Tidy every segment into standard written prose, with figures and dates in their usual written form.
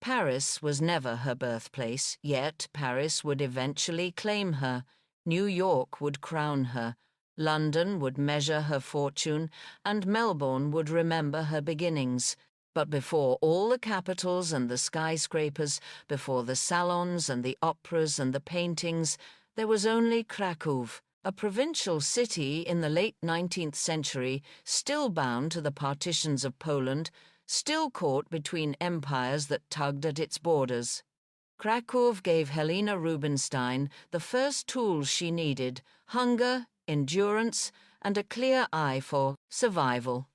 Paris was never her birthplace, yet Paris would eventually claim her. New York would crown her. London would measure her fortune, and Melbourne would remember her beginnings. But before all the capitals and the skyscrapers, before the salons and the operas and the paintings, there was only Krakow, a provincial city in the late 19th century, still bound to the partitions of Poland, still caught between empires that tugged at its borders. Krakow gave Helena Rubinstein the first tools she needed: hunger, endurance, and a clear eye for survival.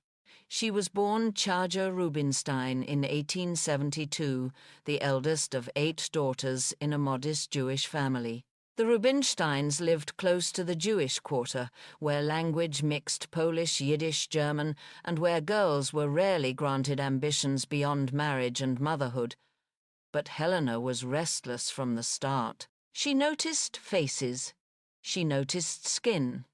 She was born Chagalls Rubinstein in 1872, the eldest of 8 daughters in a modest Jewish family. The Rubinsteins lived close to the Jewish quarter, where language mixed Polish, Yiddish, German, and where girls were rarely granted ambitions beyond marriage and motherhood. But Helena was restless from the start. She noticed faces. She noticed skin.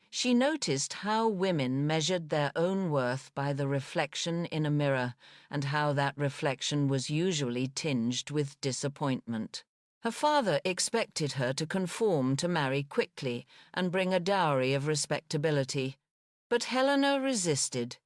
She noticed how women measured their own worth by the reflection in a mirror, and how that reflection was usually tinged with disappointment. Her father expected her to conform to marry quickly and bring a dowry of respectability. But Helena resisted.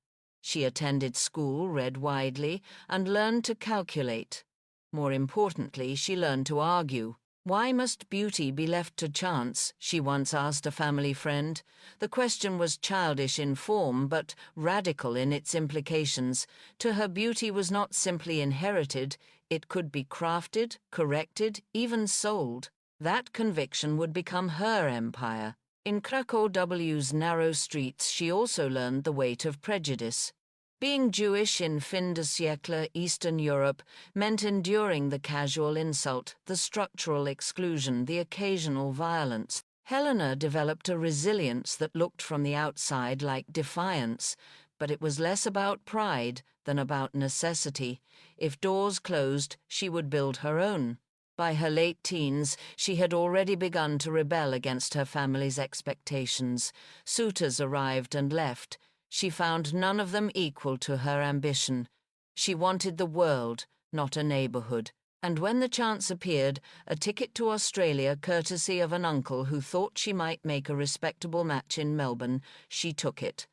She attended school, read widely, and learned to calculate. More importantly, she learned to argue. Why must beauty be left to chance? She once asked a family friend. The question was childish in form, but radical in its implications. To her, beauty was not simply inherited. It could be crafted, corrected, even sold. That conviction would become her empire. In Krakow's narrow streets, she also learned the weight of prejudice. Being Jewish in fin de siècle Eastern Europe meant enduring the casual insult, the structural exclusion, the occasional violence. Helena developed a resilience that looked from the outside like defiance, but it was less about pride than about necessity. If doors closed, she would build her own. By her late teens, she had already begun to rebel against her family's expectations. Suitors arrived and left. She found none of them equal to her ambition. She wanted the world, not a neighborhood. And when the chance appeared, a ticket to Australia courtesy of an uncle who thought she might make a respectable match in Melbourne, she took it.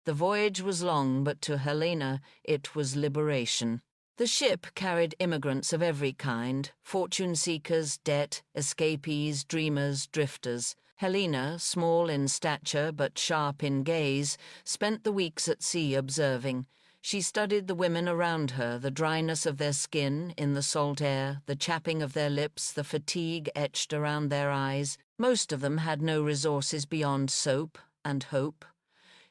The voyage was long, but to Helena it was liberation. The ship carried immigrants of every kind: fortune-seekers, debt, escapees, dreamers, drifters. Helena, small in stature but sharp in gaze, spent the weeks at sea observing. She studied the women around her, the dryness of their skin in the salt air, the chapping of their lips, the fatigue etched around their eyes. Most of them had no resources beyond soap and hope.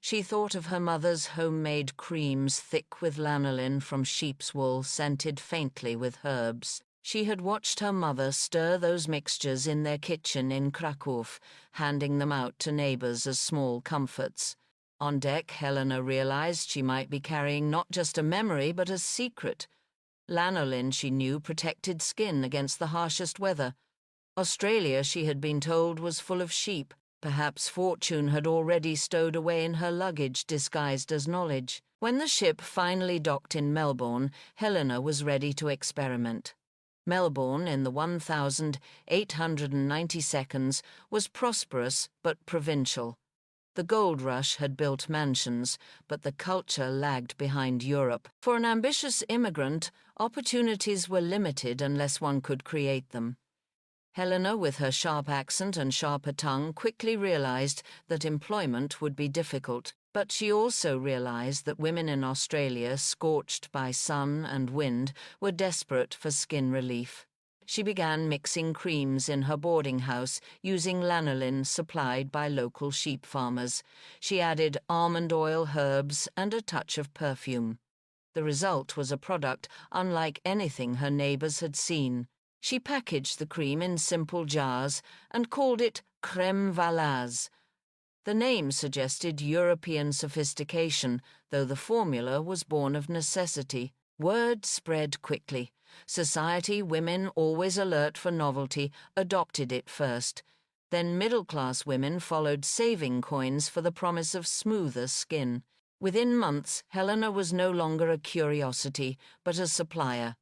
She thought of her mother's homemade creams thick with lanolin from sheep's wool, scented faintly with herbs. She had watched her mother stir those mixtures in their kitchen in Krakow, handing them out to neighbors as small comforts. On deck, Helena realized she might be carrying not just a memory but a secret. Lanolin, she knew, protected skin against the harshest weather. Australia, she had been told, was full of sheep. Perhaps fortune had already stowed away in her luggage, disguised as knowledge. When the ship finally docked in Melbourne, Helena was ready to experiment. Melbourne, in the 1,890 seconds, was prosperous but provincial. The gold rush had built mansions, but the culture lagged behind Europe. For an ambitious immigrant, opportunities were limited unless one could create them. Helena, with her sharp accent and sharper tongue, quickly realized that employment would be difficult. But she also realized that women in Australia, scorched by sun and wind, were desperate for skin relief. She began mixing creams in her boarding house, using lanolin supplied by local sheep farmers. She added almond oil, herbs, and a touch of perfume. The result was a product unlike anything her neighbors had seen. She packaged the cream in simple jars and called it crème Valase. The name suggested European sophistication, though the formula was born of necessity. Word spread quickly. Society, women, always alert for novelty, adopted it first. Then middle-class women followed, saving coins for the promise of smoother skin. Within months, Helena was no longer a curiosity, but a supplier.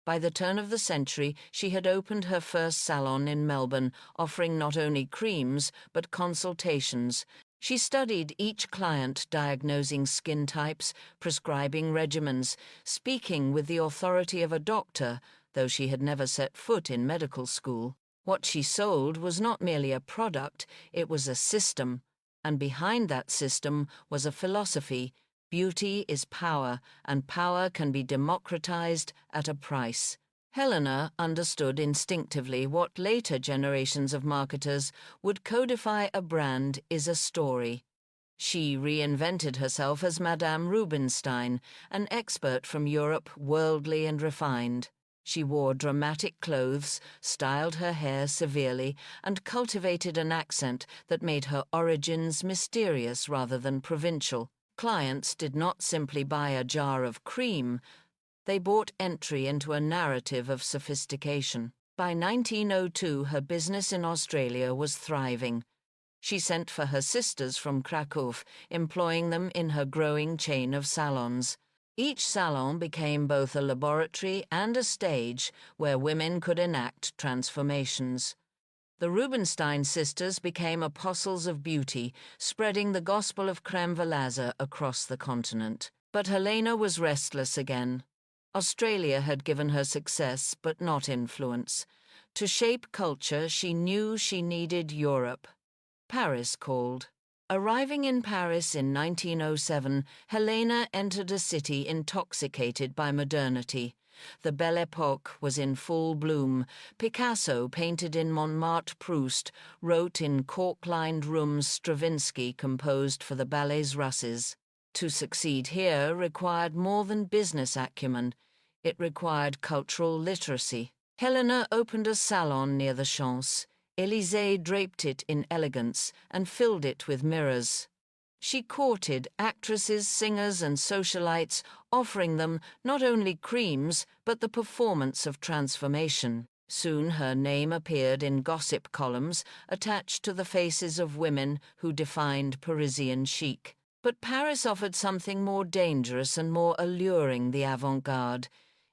By the turn of the century, she had opened her first salon in Melbourne, offering not only creams, but consultations. She studied each client, diagnosing skin types, prescribing regimens, speaking with the authority of a doctor, though she had never set foot in medical school. What she sold was not merely a product, it was a system. And behind that system was a philosophy: beauty is power, and power can be democratized at a price. Helena understood instinctively what later generations of marketers would codify a brand is a story. She reinvented herself as Madame Rubinstein, an expert from Europe, worldly and refined. She wore dramatic clothes, styled her hair severely, and cultivated an accent that made her origins mysterious rather than provincial. Clients did not simply buy a jar of cream, they bought entry into a narrative of sophistication. By 1902, her business in Australia was thriving. She sent for her sisters from Krakow, employing them in her growing chain of salons. Each salon became both a laboratory and a stage where women could enact transformations. The Rubinstein sisters became apostles of beauty, spreading the gospel of crème valaise across the continent. But Helena was restless again. Australia had given her success, but not influence. To shape culture, she knew she needed Europe. Paris called. Arriving in Paris in 1907, Helena entered a city intoxicated by modernity. The Belle Époque was in full bloom. Picasso painted in Montmartre. Proust wrote in cork-lined rooms. Stravinsky composed for the Ballets Russes. To succeed here required more than business acumen. It required cultural literacy. Helena opened a salon near the Champs. Élysée draped it in elegance and filled it with mirrors. She courted actresses, singers, and socialites, offering them not only creams, but the performance of transformation. Soon her name appeared in gossip columns attached to the faces of women who defined Parisian chic. But Paris offered something more dangerous and more alluring: the avant-garde.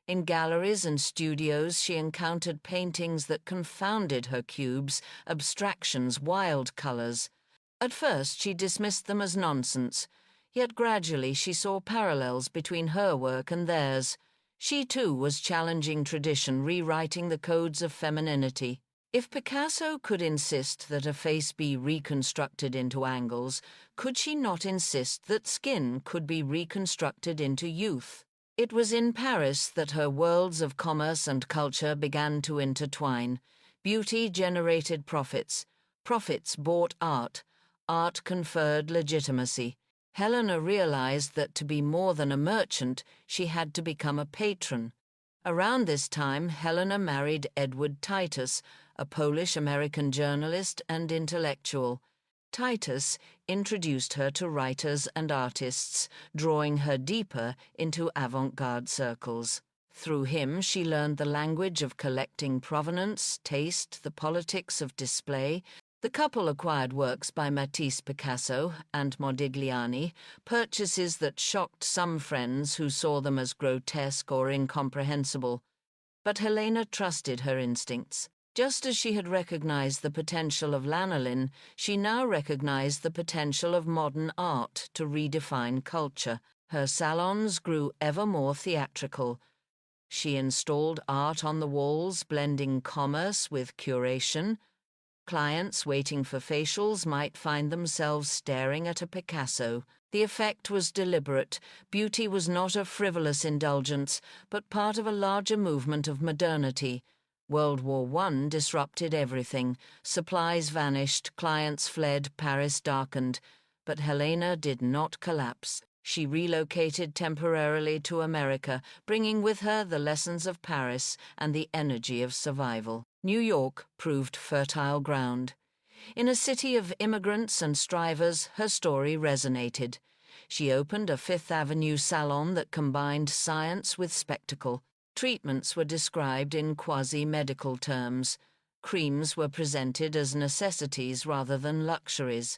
In galleries and studios, she encountered paintings that confounded her cubes, abstractions, wild colors. At first, she dismissed them as nonsense, yet gradually she saw parallels between her work and theirs. She, too, was challenging tradition, rewriting the codes of femininity. If Picasso could insist that a face be reconstructed into angles, could she not insist that skin could be reconstructed into youth? It was in Paris that her worlds of commerce and culture began to intertwine. Beauty generated profits. Profits bought art. Art conferred legitimacy. Helena realized that to be more than a merchant, she had to become a patron. Around this time, Helena married Edward Titus, a Polish-American journalist and intellectual. Titus introduced her to writers and artists, drawing her deeper into avant-garde circles. Through him, she learned the language of collecting provenance, taste, the politics of display. The couple acquired works by Matisse, Picasso, and Modigliani, purchases that shocked some friends who saw them as grotesque or incomprehensible. But Helena trusted her instincts. Just as she had recognized the potential of lanolin, she now recognized the potential of modern art to redefine culture. Her salons grew ever more theatrical. She installed art on the walls, blending commerce with curation. Clients waiting for facials might find themselves staring at a Picasso. The effect was deliberate. Beauty was not a frivolous indulgence, but part of a larger movement of modernity. World War I disrupted everything. Supplies vanished, clients fled, Paris darkened. But Helena did not collapse. She relocated temporarily to America, bringing with her the lessons of Paris and the energy of survival. New York proved fertile ground. In a city of immigrants and strivers, her story resonated. She opened a Fifth Avenue salon that combined science with spectacle. Treatments were described in quasi-medical terms. Creams were presented as necessities rather than luxuries.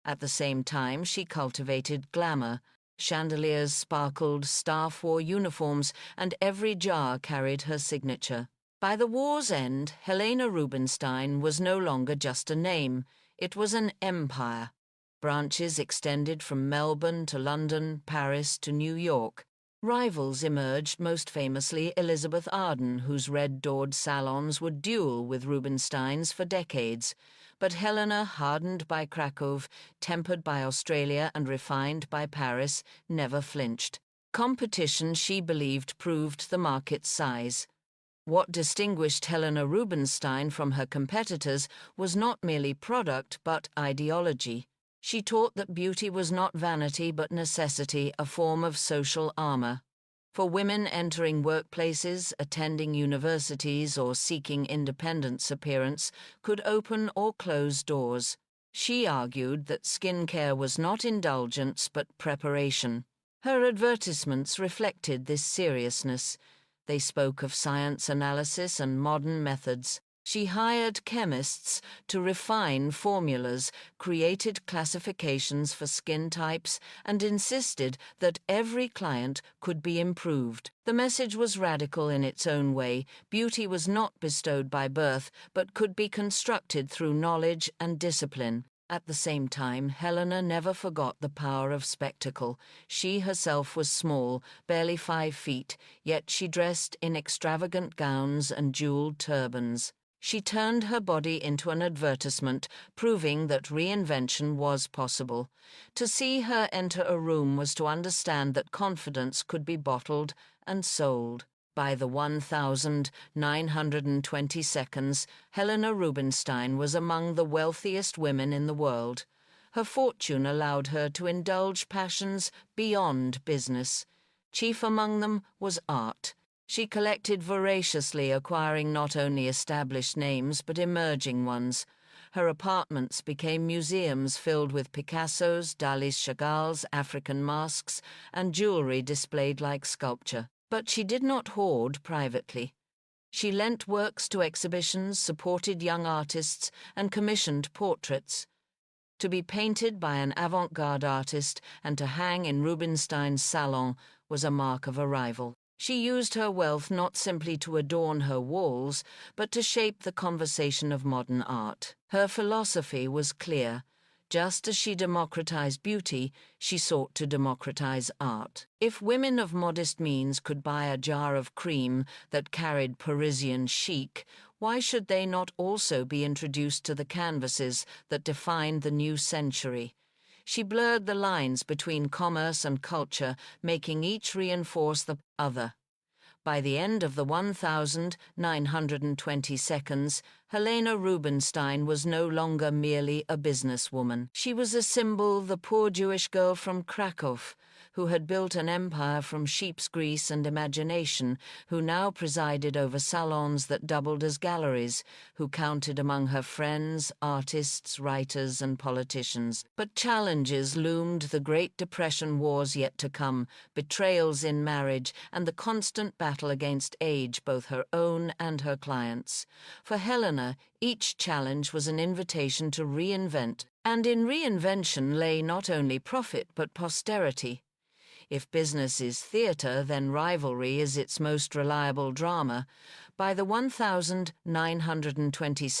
At the same time, she cultivated glamour. Chandeliers sparkled, staff wore uniforms, and every jar carried her signature. By the war's end, Helena Rubinstein was no longer just a name. It was an empire. Branches extended from Melbourne to London, Paris to New York. Rivals emerged, most famously Elizabeth Arden, whose red-doored salons would duel with Rubinstein's for decades. But Helena, hardened by Krakow, tempered by Australia and refined by Paris, never flinched. Competition, she believed, proved the market's size. What distinguished Helena Rubinstein from her competitors was not merely product but ideology. She taught that beauty was not vanity but necessity, a form of social armor. For women entering workplaces, attending universities, or seeking independence appearance could open or close doors. She argued that skincare was not indulgence but preparation. Her advertisements reflected this seriousness. They spoke of science analysis and modern methods. She hired chemists to refine formulas, created classifications for skin types, and insisted that every client could be improved. The message was radical in its own way. Beauty was not bestowed by birth, but could be constructed through knowledge and discipline. At the same time, Helena never forgot the power of spectacle. She herself was small, barely 5 feet, yet she dressed in extravagant gowns and jeweled turbans. She turned her body into an advertisement, proving that reinvention was possible. To see her enter a room was to understand that confidence could be bottled and sold. By the 1,920 Helena Rubinstein was among the wealthiest women in the world. Her fortune allowed her to indulge passions beyond business. Chief among them was art. She collected voraciously, acquiring not only established names but emerging ones. Her apartments became museums filled with Picassos, Dalis, Chagalls, African masks, and jewelry displayed like sculpture. But she did not hoard privately. She lent works to exhibitions, supported young artists, and commissioned portraits. To be painted by an avant-garde artist and to hang in Rubinstein's salon was a mark of arrival. She used her wealth not simply to adorn her walls, but to shape the conversation of modern art. Her philosophy was clear. Just as she democratized beauty, she sought to democratize art. If women of modest means could buy a jar of cream that carried Parisian chic, why should they not also be introduced to the canvases that defined the new century? She blurred the lines between commerce and culture, making each reinforce the other. By the end of the 1,920 Helena Rubinstein was no longer merely a businesswoman. She was a symbol, the poor Jewish girl from Krakow, who had built an empire from sheep's grease and imagination, who now presided over salons that doubled as galleries, who counted among her friends, artists, writers, and politicians. But challenges loomed: the Great Depression, wars yet to come, betrayals in marriage, and the constant battle against age, both her own and her clients'. For Helena, each challenge was an invitation to reinvent, and in reinvention lay not only profit but posterity. If business is theatre, then rivalry is its most reliable drama. By the 1,920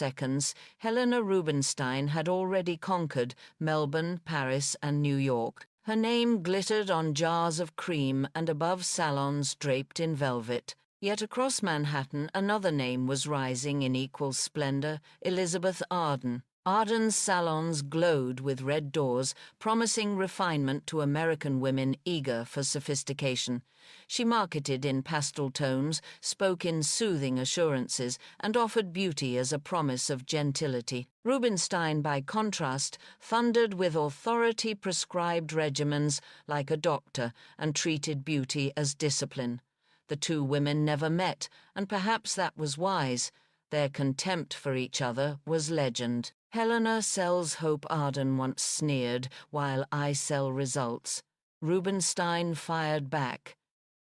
Helena Rubinstein had already conquered Melbourne, Paris, and New York. Her name glittered on jars of cream and above salons draped in velvet. Yet across Manhattan another name was rising in equal splendor: Elizabeth Arden. Arden's salons glowed with red doors, promising refinement to American women eager for sophistication. She marketed in pastel tones, spoke in soothing assurances, and offered beauty as a promise of gentility. Rubinstein, by contrast, thundered with authority-prescribed regimens like a doctor and treated beauty as discipline. The two women never met, and perhaps that was wise. Their contempt for each other was legend. Helena sells hope, Arden once sneered, while I sell results. Rubinstein fired back.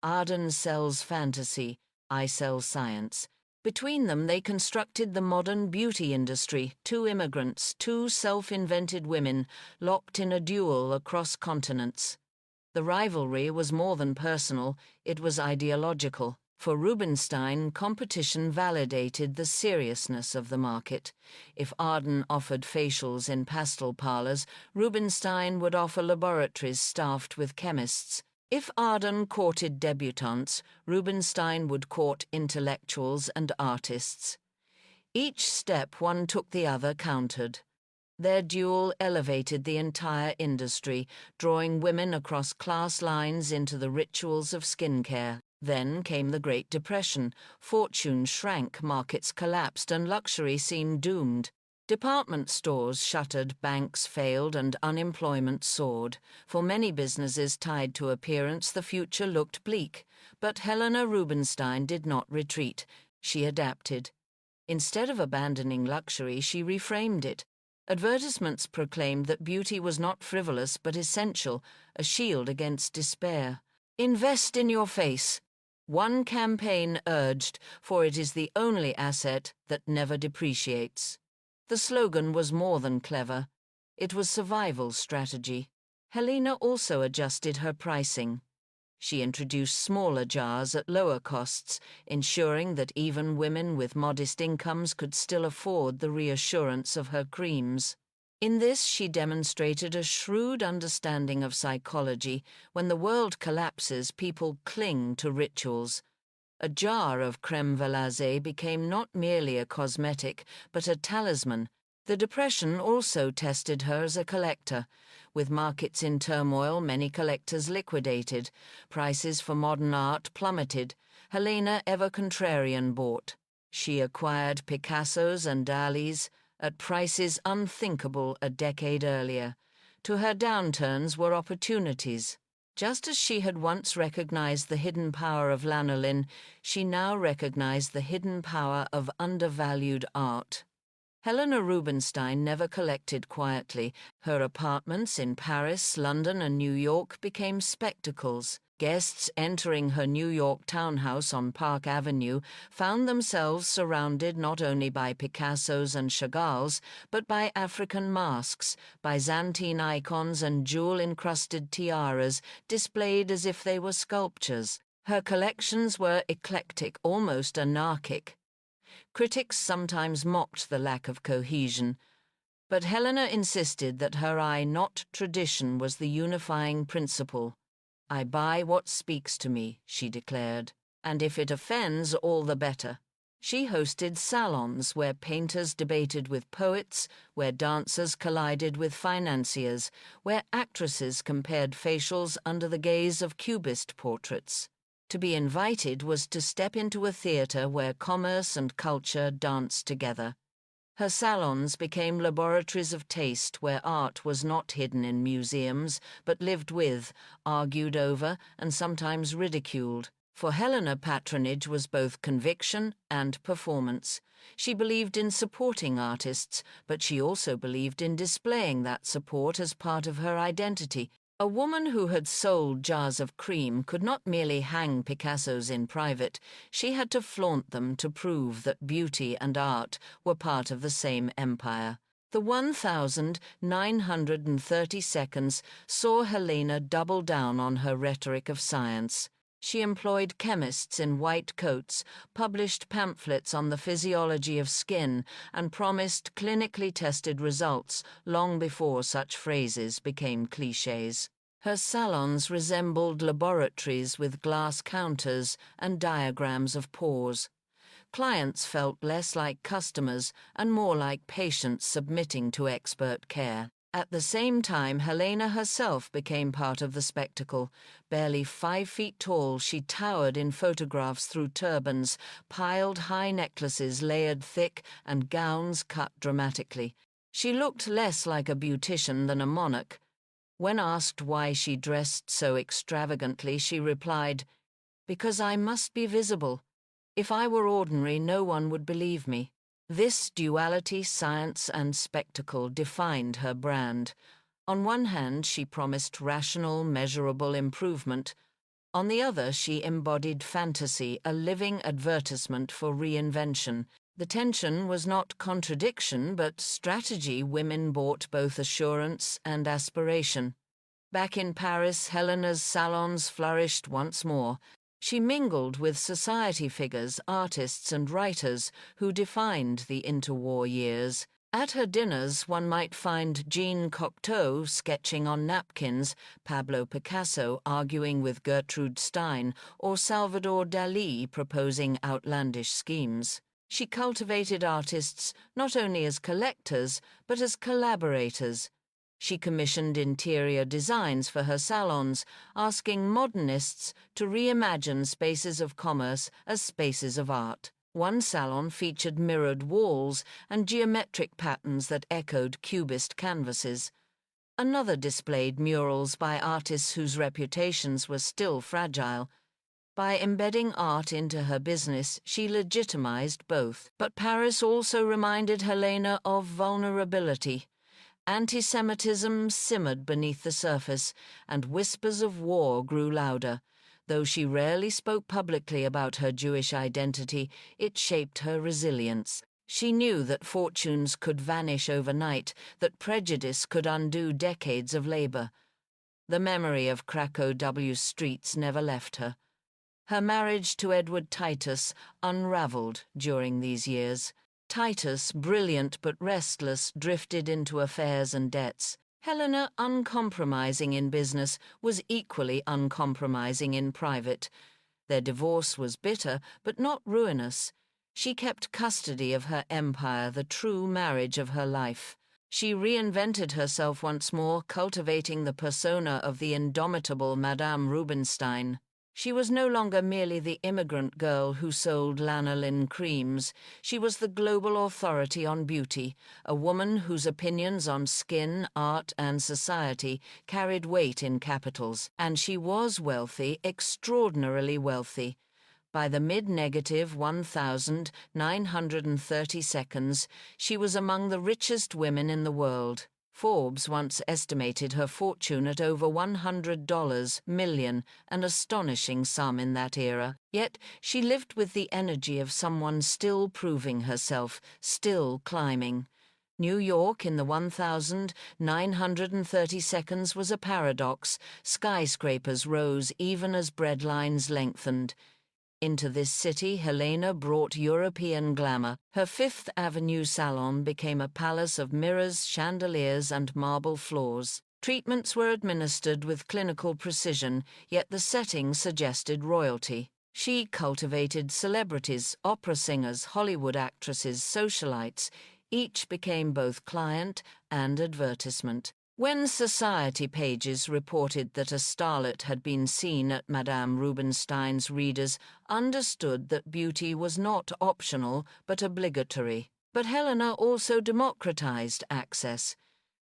Arden sells fantasy, I sell science. Between them they constructed the modern beauty industry, two immigrants, two self-invented women, locked in a duel across continents. The rivalry was more than personal, it was ideological. For Rubinstein, competition validated the seriousness of the market. If Arden offered facials in pastel parlors, Rubinstein would offer laboratories staffed with chemists. If Arden courted debutantes, Rubinstein would court intellectuals and artists. Each step one took the other countered. Their duel elevated the entire industry, drawing women across class lines into the rituals of skincare. Then came the Great Depression. Fortune shrank, markets collapsed, and luxury seemed doomed. Department stores shuttered, banks failed, and unemployment soared. For many businesses tied to appearance, the future looked bleak. But Helena Rubinstein did not retreat. She adapted. Instead of abandoning luxury, she reframed it. Advertisements proclaimed that beauty was not frivolous but essential, a shield against despair. Invest in your face. One campaign urged, for it is the only asset that never depreciates. The slogan was more than clever. It was survival strategy. Helena also adjusted her pricing. She introduced smaller jars at lower costs, ensuring that even women with modest incomes could still afford the reassurance of her creams. In this, she demonstrated a shrewd understanding of psychology. When the world collapses, people cling to rituals. A jar of crème glacée became not merely a cosmetic, but a talisman. The Depression also tested her as a collector. With markets in turmoil, many collectors liquidated. Prices for modern art plummeted. Helena, ever contrarian, bought. She acquired Picassos and Dalis at prices unthinkable a decade earlier. To her downturns were opportunities. Just as she had once recognized the hidden power of lanolin, she now recognized the hidden power of undervalued art. Helena Rubinstein never collected quietly. Her apartments in Paris, London, and New York became spectacles. Guests entering her New York townhouse on Park Avenue found themselves surrounded not only by Picassos and Chagalls, but by African masks, Byzantine icons, and jewel-encrusted tiaras displayed as if they were sculptures. Her collections were eclectic, almost anarchic. Critics sometimes mocked the lack of cohesion, but Helena insisted that her eye, not tradition, was the unifying principle. "I buy what speaks to me," she declared, "and if it offends, all the better." She hosted salons where painters debated with poets, where dancers collided with financiers, where actresses compared facials under the gaze of cubist portraits. To be invited was to step into a theater where commerce and culture danced together. Her salons became laboratories of taste where art was not hidden in museums, but lived with, argued over, and sometimes ridiculed. For Helena, patronage was both conviction and performance. She believed in supporting artists, but she also believed in displaying that support as part of her identity. A woman who had sold jars of cream could not merely hang Picassos in private. She had to flaunt them to prove that beauty and art were part of the same empire. The 1,930 seconds saw Helena double down on her rhetoric of science. She employed chemists in white coats, published pamphlets on the physiology of skin, and promised clinically tested results long before such phrases became clichés. Her salons resembled laboratories with glass counters and diagrams of pores. Clients felt less like customers and more like patients submitting to expert care. At the same time, Helena herself became part of the spectacle. Barely 5 feet tall, she towered in photographs through turbans, piled high necklaces layered thick, and gowns cut dramatically. She looked less like a beautician than a monarch. When asked why she dressed so extravagantly, she replied, "Because I must be visible. If I were ordinary, no one would believe me." This duality, science and spectacle, defined her brand. On one hand, she promised rational, measurable improvement. On the other, she embodied fantasy, a living advertisement for reinvention. The tension was not contradiction, but strategy. Women bought both assurance and aspiration. Back in Paris, Helena's salons flourished once more. She mingled with society figures, artists and writers who defined the interwar years. At her dinners, one might find Jean Cocteau sketching on napkins, Pablo Picasso arguing with Gertrude Stein, or Salvador Dali proposing outlandish schemes. She cultivated artists not only as collectors, but as collaborators. She commissioned interior designs for her salons, asking modernists to reimagine spaces of commerce as spaces of art. One salon featured mirrored walls and geometric patterns that echoed Cubist canvases. Another displayed murals by artists whose reputations were still fragile. By embedding art into her business, she legitimized both. But Paris also reminded Helena of vulnerability. Anti-Semitism simmered beneath the surface, and whispers of war grew louder. Though she rarely spoke publicly about her Jewish identity, it shaped her resilience. She knew that fortunes could vanish overnight, that prejudice could undo decades of labor. The memory of Krakow W streets never left her. Her marriage to Edward Titus unraveled during these years. Titus, brilliant but restless, drifted into affairs and debts. Helena, uncompromising in business, was equally uncompromising in private. Their divorce was bitter, but not ruinous. She kept custody of her empire, the true marriage of her life. She reinvented herself once more, cultivating the persona of the indomitable Madame Rubinstein. She was no longer merely the immigrant girl who sold lanolin creams. She was the global authority on beauty, a woman whose opinions on skin, art, and society carried weight in capitals. And she was wealthy, extraordinarily wealthy. By the mid-negative 1,930 seconds, she was among the richest women in the world. Forbes once estimated her fortune at over $100 million, an astonishing sum in that era. Yet she lived with the energy of someone still proving herself, still climbing. New York in the 1,930 seconds was a paradox. Skyscrapers rose even as breadlines lengthened. Into this city, Helena brought European glamour. Her Fifth Avenue salon became a palace of mirrors, chandeliers, and marble floors. Treatments were administered with clinical precision, yet the setting suggested royalty. She cultivated celebrities, opera singers, Hollywood actresses, socialites. Each became both client and advertisement. When society pages reported that a starlet had been seen at Madame Rubinstein's, readers understood that beauty was not optional but obligatory. But Helena also democratized access.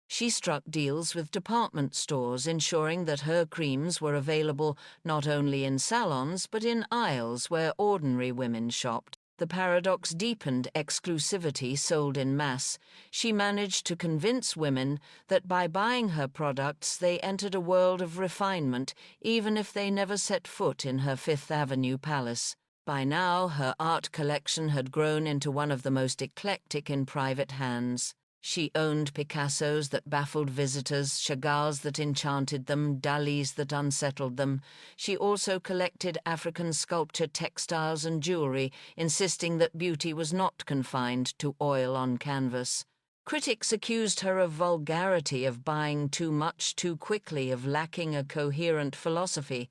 She struck deals with department stores, ensuring that her creams were available not only in salons but in aisles where ordinary women shopped. The paradox deepened exclusivity sold in mass. She managed to convince women that by buying her products they entered a world of refinement, even if they never set foot in her Fifth Avenue palace. By now, her art collection had grown into one of the most eclectic in private hands. She owned Picassos that baffled visitors, Chagalls that enchanted them, Dalis that unsettled them. She also collected African sculpture, textiles, and jewelry, insisting that beauty was not confined to oil on canvas. Critics accused her of vulgarity, of buying too much too quickly, of lacking a coherent philosophy.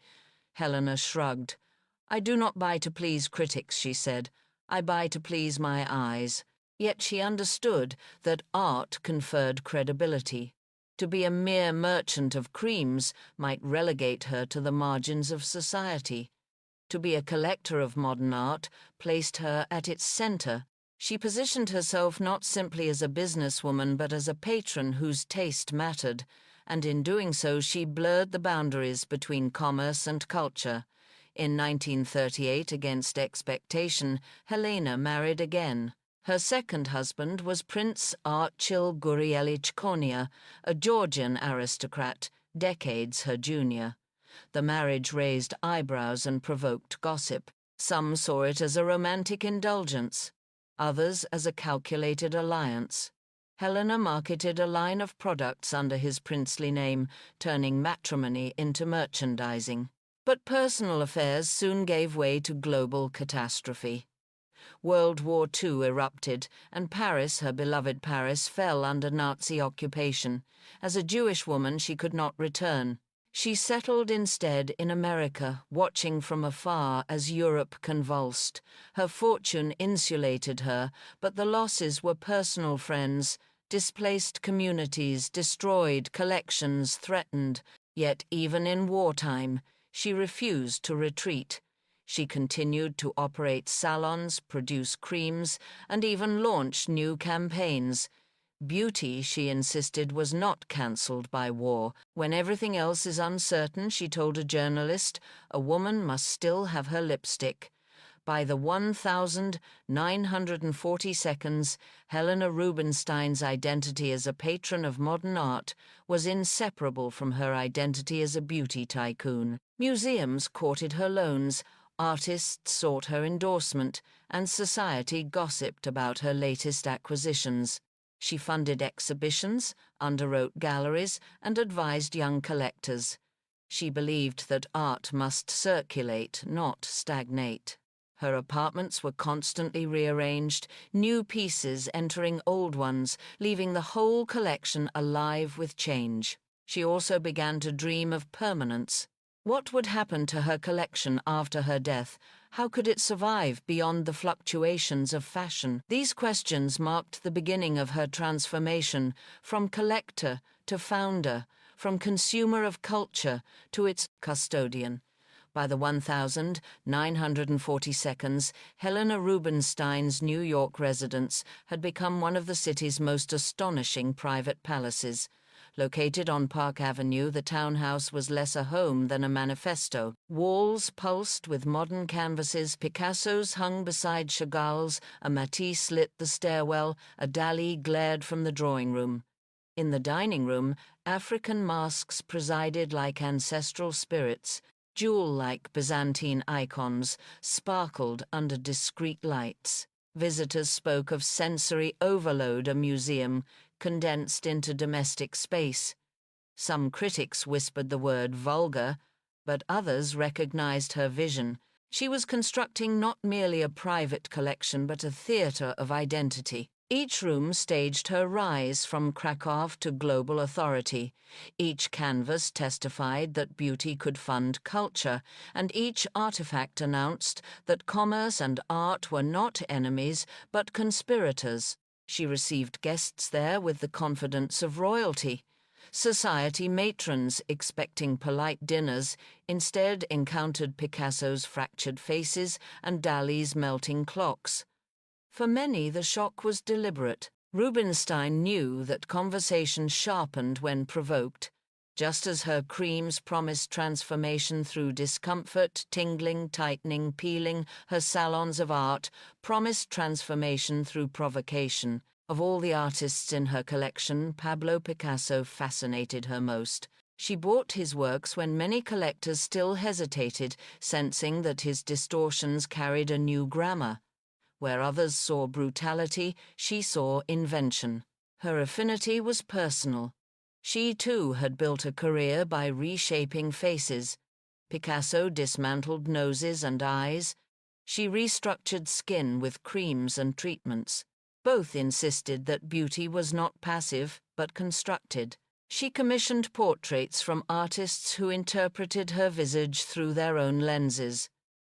Helena shrugged. "I do not buy to please critics," she said. "I buy to please my eyes." Yet she understood that art conferred credibility. To be a mere merchant of creams might relegate her to the margins of society. To be a collector of modern art placed her at its center. She positioned herself not simply as a businesswoman but as a patron whose taste mattered, and in doing so she blurred the boundaries between commerce and culture. In 1938, against expectation, Helena married again. Her second husband was Prince Archil Gurielich Konia, a Georgian aristocrat, decades her junior. The marriage raised eyebrows and provoked gossip. Some saw it as a romantic indulgence, others as a calculated alliance. Helena marketed a line of products under his princely name, turning matrimony into merchandising. But personal affairs soon gave way to global catastrophe. World War II erupted, and Paris, her beloved Paris, fell under Nazi occupation. As a Jewish woman, she could not return. She settled instead in America, watching from afar as Europe convulsed. Her fortune insulated her, but the losses were personal friends, displaced communities, destroyed collections, threatened. Yet even in wartime, she refused to retreat. She continued to operate salons, produce creams, and even launch new campaigns. Beauty, she insisted, was not cancelled by war. When everything else is uncertain, she told a journalist, a woman must still have her lipstick. By the 1,940 Helena Rubinstein's identity as a patron of modern art was inseparable from her identity as a beauty tycoon. Museums courted her loans, artists sought her endorsement, and society gossiped about her latest acquisitions. She funded exhibitions, underwrote galleries, and advised young collectors. She believed that art must circulate, not stagnate. Her apartments were constantly rearranged, new pieces entering old ones, leaving the whole collection alive with change. She also began to dream of permanence. What would happen to her collection after her death? How could it survive beyond the fluctuations of fashion? These questions marked the beginning of her transformation, from collector to founder, from consumer of culture to its custodian. By the 1,940 Helena Rubinstein's New York residence had become one of the city's most astonishing private palaces. Located on Park Avenue, the townhouse was less a home than a manifesto. Walls pulsed with modern canvases, Picassos hung beside Chagalls, a Matisse lit the stairwell, a Dalis glared from the drawing room. In the dining room, African masks presided like ancestral spirits. Jewel-like Byzantine icons sparkled under discreet lights. Visitors spoke of sensory overload, a museum condensed into domestic space. Some critics whispered the word vulgar, but others recognized her vision. She was constructing not merely a private collection, but a theater of identity. Each room staged her rise from Krakow to global authority. Each canvas testified that beauty could fund culture, and each artifact announced that commerce and art were not enemies, but conspirators. She received guests there with the confidence of royalty. Society matrons, expecting polite dinners, instead encountered Picasso's fractured faces and Dalis' melting clocks. For many, the shock was deliberate. Rubinstein knew that conversation sharpened when provoked. Just as her creams promised transformation through discomfort, tingling, tightening, peeling, her salons of art promised transformation through provocation. Of all the artists in her collection, Pablo Picasso fascinated her most. She bought his works when many collectors still hesitated, sensing that his distortions carried a new grammar. Where others saw brutality, she saw invention. Her affinity was personal. She, too, had built a career by reshaping faces. Picasso dismantled noses and eyes. She restructured skin with creams and treatments. Both insisted that beauty was not passive, but constructed. She commissioned portraits from artists who interpreted her visage through their own lenses.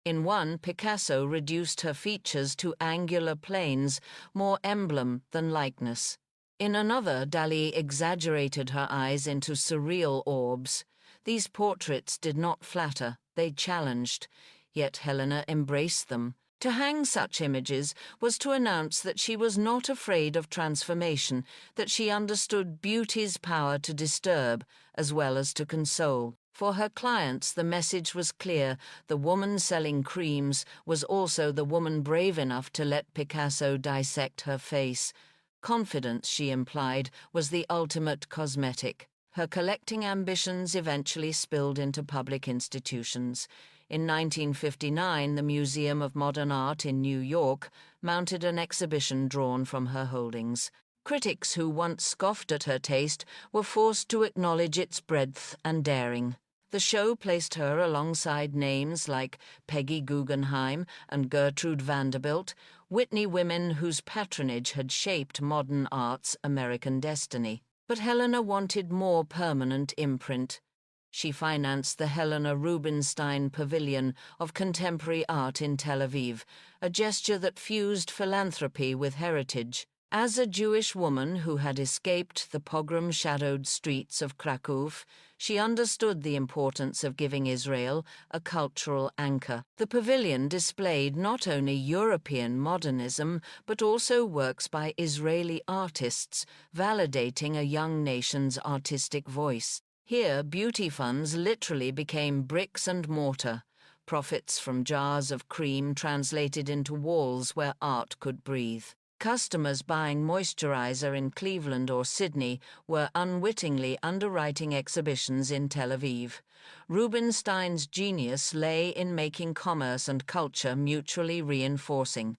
In one, Picasso reduced her features to angular planes, more emblem than likeness. In another, Dali exaggerated her eyes into surreal orbs. These portraits did not flatter, they challenged, yet Helena embraced them. To hang such images was to announce that she was not afraid of transformation, that she understood beauty's power to disturb as well as to console. For her clients, the message was clear: the woman selling creams was also the woman brave enough to let Picasso dissect her face. Confidence, she implied, was the ultimate cosmetic. Her collecting ambitions eventually spilled into public institutions. In 1959, the Museum of Modern Art in New York mounted an exhibition drawn from her holdings. Critics who once scoffed at her taste were forced to acknowledge its breadth and daring. The show placed her alongside names like Peggy Guggenheim and Gertrude Vanderbilt, Whitney women whose patronage had shaped modern art's American destiny. But Helena wanted more permanent imprint. She financed the Helena Rubinstein Pavilion of Contemporary Art in Tel Aviv, a gesture that fused philanthropy with heritage. As a Jewish woman who had escaped the pogrom-shadowed streets of Krakow, she understood the importance of giving Israel a cultural anchor. The pavilion displayed not only European modernism, but also works by Israeli artists, validating a young nation's artistic voice. Here, beauty funds literally became bricks and mortar, profits from jars of cream translated into walls where art could breathe. Customers buying moisturizer in Cleveland or Sydney were unwittingly underwriting exhibitions in Tel Aviv. Rubinstein's genius lay in making commerce and culture mutually reinforcing.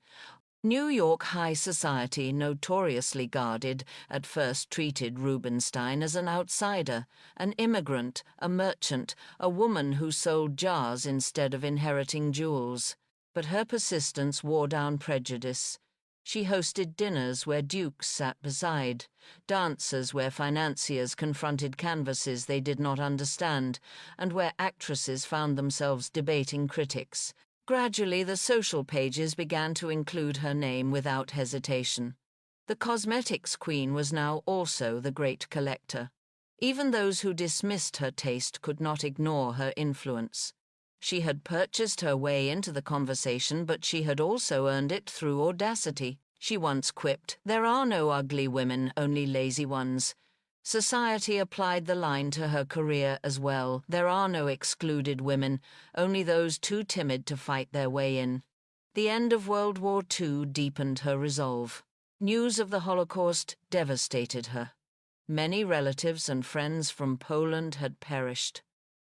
New York high society, notoriously guarded, at first treated Rubinstein as an outsider, an immigrant, a merchant, a woman who sold jars instead of inheriting jewels. But her persistence wore down prejudice. She hosted dinners where dukes sat beside, dances where financiers confronted canvases they did not understand, and where actresses found themselves debating critics. Gradually, the social pages began to include her name without hesitation. The cosmetics queen was now also the great collector. Even those who dismissed her taste could not ignore her influence. She had purchased her way into the conversation, but she had also earned it through audacity. She once quipped, "There are no ugly women, only lazy ones." Society applied the line to her career as well. There are no excluded women, only those too timid to fight their way in. The end of World War II deepened her resolve. News of the Holocaust devastated her. Many relatives and friends from Poland had perished.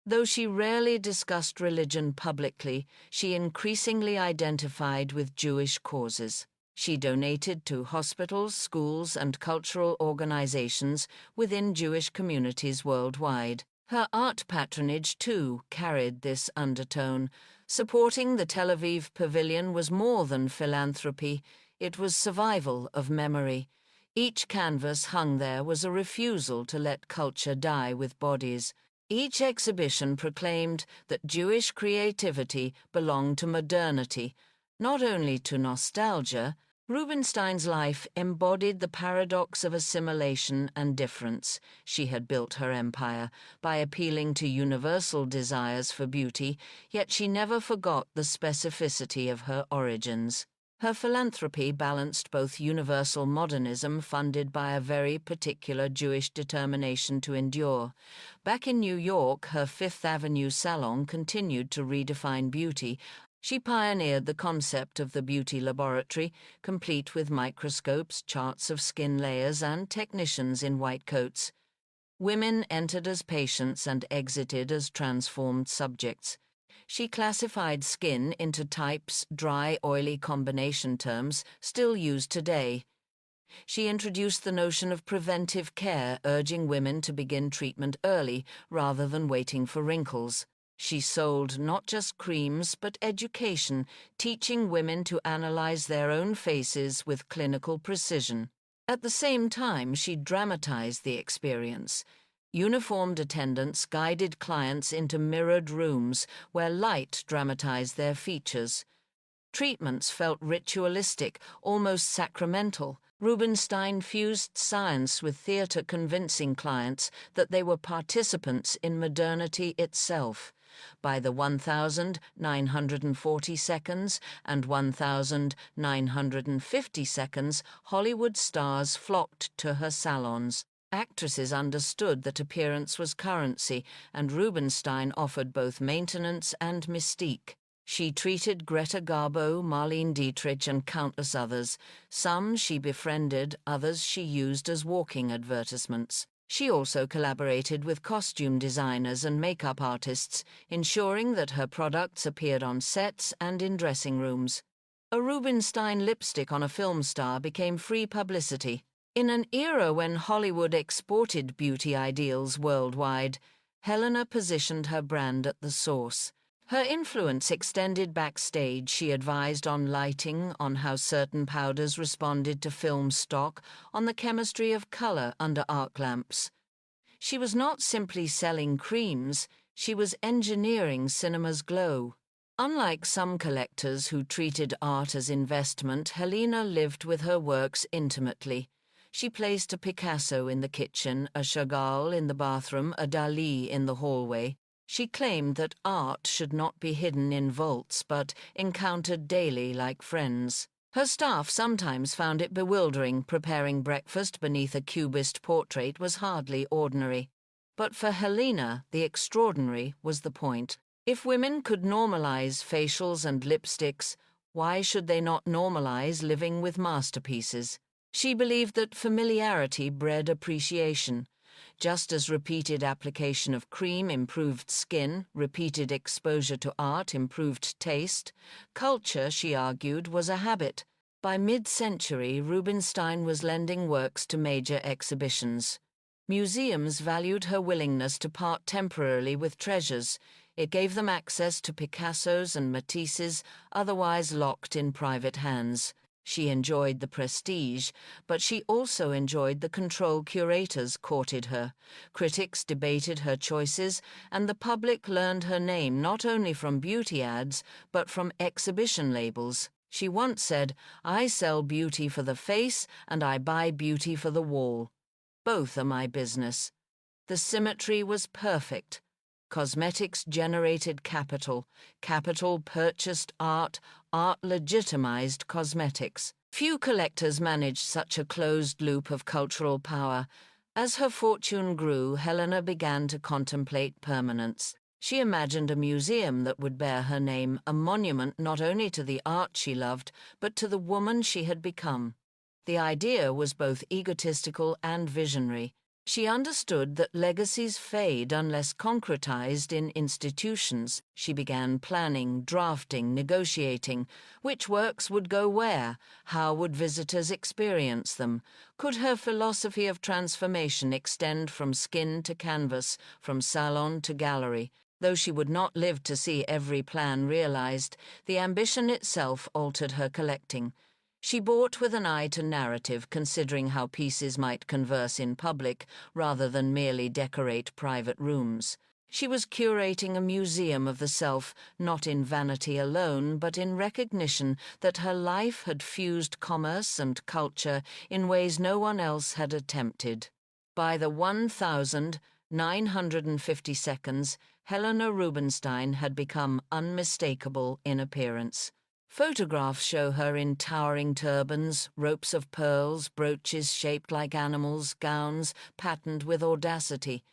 Though she rarely discussed religion publicly, she increasingly identified with Jewish causes. She donated to hospitals, schools, and cultural organizations within Jewish communities worldwide. Her art patronage, too, carried this undertone. Supporting the Tel Aviv Pavilion was more than philanthropy. It was survival of memory. Each canvas hung there was a refusal to let culture die with bodies. Each exhibition proclaimed that Jewish creativity belonged to modernity, not only to nostalgia. Rubinstein's life embodied the paradox of assimilation and difference. She had built her empire by appealing to universal desires for beauty, yet she never forgot the specificity of her origins. Her philanthropy balanced both universal modernism funded by a very particular Jewish determination to endure. Back in New York, her Fifth Avenue salon continued to redefine beauty. She pioneered the concept of the beauty laboratory, complete with microscopes, charts of skin layers, and technicians in white coats. Women entered as patients and exited as transformed subjects. She classified skin into types, dry, oily combination terms, still used today. She introduced the notion of preventive care, urging women to begin treatment early rather than waiting for wrinkles. She sold not just creams, but education, teaching women to analyze their own faces with clinical precision. At the same time, she dramatized the experience. Uniformed attendants guided clients into mirrored rooms where light dramatized their features. Treatments felt ritualistic, almost sacramental. Rubinstein fused science with theater, convincing clients that they were participants in modernity itself. By the 1,940 seconds and 1,950 seconds, Hollywood stars flocked to her salons. Actresses understood that appearance was currency, and Rubinstein offered both maintenance and mystique. She treated Greta Garbo, Marlene Dietrich, and countless others. Some she befriended, others she used as walking advertisements. She also collaborated with costume designers and makeup artists, ensuring that her products appeared on sets and in dressing rooms. A Rubinstein lipstick on a film star became free publicity. In an era when Hollywood exported beauty ideals worldwide, Helena positioned her brand at the source. Her influence extended backstage. She advised on lighting, on how certain powders responded to film stock, on the chemistry of color under arc lamps. She was not simply selling creams, she was engineering cinema's glow. Unlike some collectors who treated art as investment, Helena lived with her works intimately. She placed a Picasso in the kitchen, a Chagall in the bathroom, a Dalis in the hallway. She claimed that art should not be hidden in vaults, but encountered daily like friends. Her staff sometimes found it bewildering. Preparing breakfast beneath a cubist portrait was hardly ordinary. But for Helena, the extraordinary was the point. If women could normalize facials and lipsticks, why should they not normalize living with masterpieces? She believed that familiarity bred appreciation. Just as repeated application of cream improved skin, repeated exposure to art improved taste, culture, she argued, was a habit. By mid-century, Rubinstein was lending works to major exhibitions. Museums valued her willingness to part temporarily with treasures. It gave them access to Picassos and Matisses, otherwise locked in private hands. She enjoyed the prestige, but she also enjoyed the control curators courted her. Critics debated her choices, and the public learned her name not only from beauty ads, but from exhibition labels. She once said, "I sell beauty for the face, and I buy beauty for the wall. Both are my business." The symmetry was perfect. Cosmetics generated capital. Capital purchased art. Art legitimized cosmetics. Few collectors managed such a closed loop of cultural power. As her fortune grew, Helena began to contemplate permanence. She imagined a museum that would bear her name, a monument not only to the art she loved, but to the woman she had become. The idea was both egotistical and visionary. She understood that legacies fade unless concretized in institutions. She began planning, drafting, negotiating. Which works would go where? How would visitors experience them? Could her philosophy of transformation extend from skin to canvas, from salon to gallery? Though she would not live to see every plan realized, the ambition itself altered her collecting. She bought with an eye to narrative, considering how pieces might converse in public rather than merely decorate private rooms. She was curating a museum of the self, not in vanity alone, but in recognition that her life had fused commerce and culture in ways no one else had attempted. By the 1,950 Helena Rubinstein had become unmistakable in appearance. Photographs show her in towering turbans, ropes of pearls, brooches shaped like animals, gowns patterned with audacity.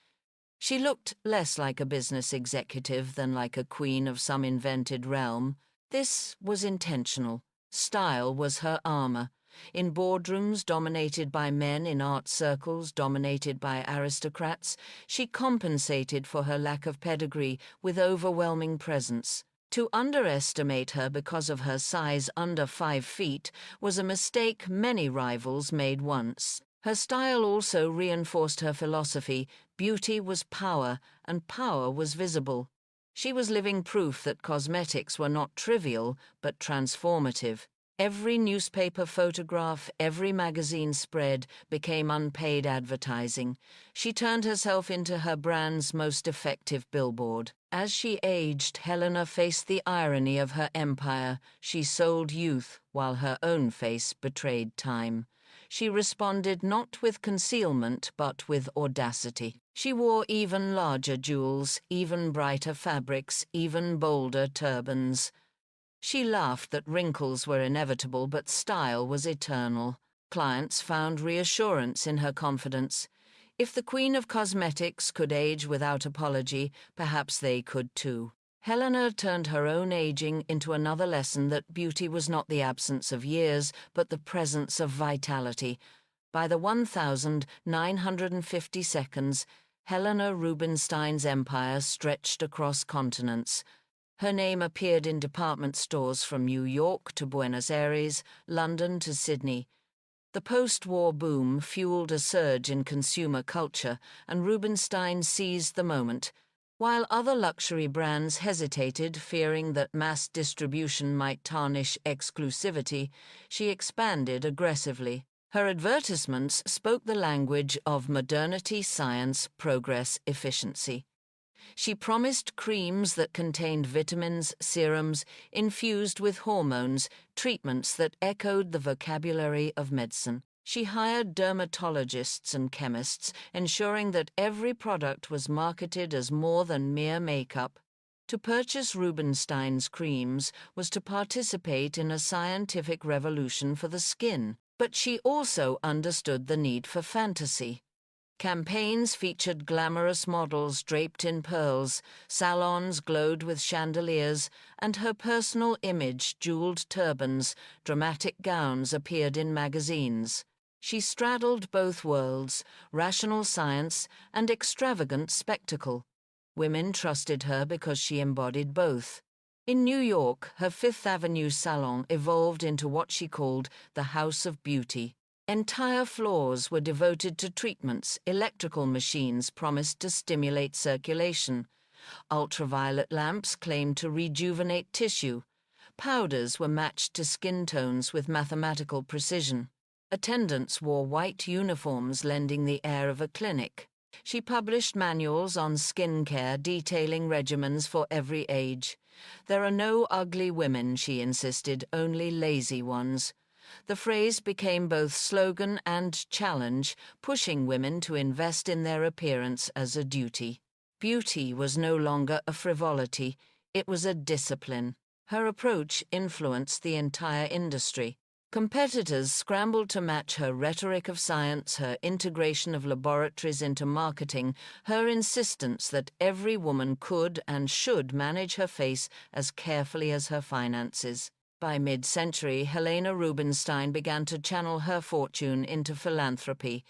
She looked less like a business executive than like a queen of some invented realm. This was intentional. Style was her armor. In boardrooms dominated by men, in art circles dominated by aristocrats, she compensated for her lack of pedigree with overwhelming presence. To underestimate her because of her size under 5 feet was a mistake many rivals made once. Her style also reinforced her philosophy. Beauty was power, and power was visible. She was living proof that cosmetics were not trivial, but transformative. Every newspaper photograph, every magazine spread became unpaid advertising. She turned herself into her brand's most effective billboard. As she aged, Helena faced the irony of her empire. She sold youth, while her own face betrayed time. She responded not with concealment, but with audacity. She wore even larger jewels, even brighter fabrics, even bolder turbans. She laughed that wrinkles were inevitable, but style was eternal. Clients found reassurance in her confidence. If the Queen of Cosmetics could age without apology, perhaps they could too. Helena turned her own aging into another lesson that beauty was not the absence of years, but the presence of vitality. By the 1,950 Helena Rubinstein's empire stretched across continents. Her name appeared in department stores from New York to Buenos Aires, London to Sydney. The post-war boom fueled a surge in consumer culture, and Rubinstein seized the moment. While other luxury brands hesitated, fearing that mass distribution might tarnish exclusivity, she expanded aggressively. Her advertisements spoke the language of modernity, science, progress, efficiency. She promised creams that contained vitamins, serums, infused with hormones, treatments that echoed the vocabulary of medicine. She hired dermatologists and chemists, ensuring that every product was marketed as more than mere makeup. To purchase Rubinstein's creams was to participate in a scientific revolution for the skin, but she also understood the need for fantasy. Campaigns featured glamorous models draped in pearls, salons glowed with chandeliers, and her personal image, jeweled turbans, dramatic gowns appeared in magazines. She straddled both worlds, rational science and extravagant spectacle. Women trusted her because she embodied both. In New York, her Fifth Avenue salon evolved into what she called the House of Beauty. Entire floors were devoted to treatments. Electrical machines promised to stimulate circulation. Ultraviolet lamps claimed to rejuvenate tissue. Powders were matched to skin tones with mathematical precision. Attendants wore white uniforms, lending the air of a clinic. She published manuals on skin care detailing regimens for every age. "There are no ugly women," she insisted, "only lazy ones." The phrase became both slogan and challenge, pushing women to invest in their appearance as a duty. Beauty was no longer a frivolity, it was a discipline. Her approach influenced the entire industry. Competitors scrambled to match her rhetoric of science, her integration of laboratories into marketing, her insistence that every woman could and should manage her face as carefully as her finances. By mid-century, Helena Rubinstein began to channel her fortune into philanthropy.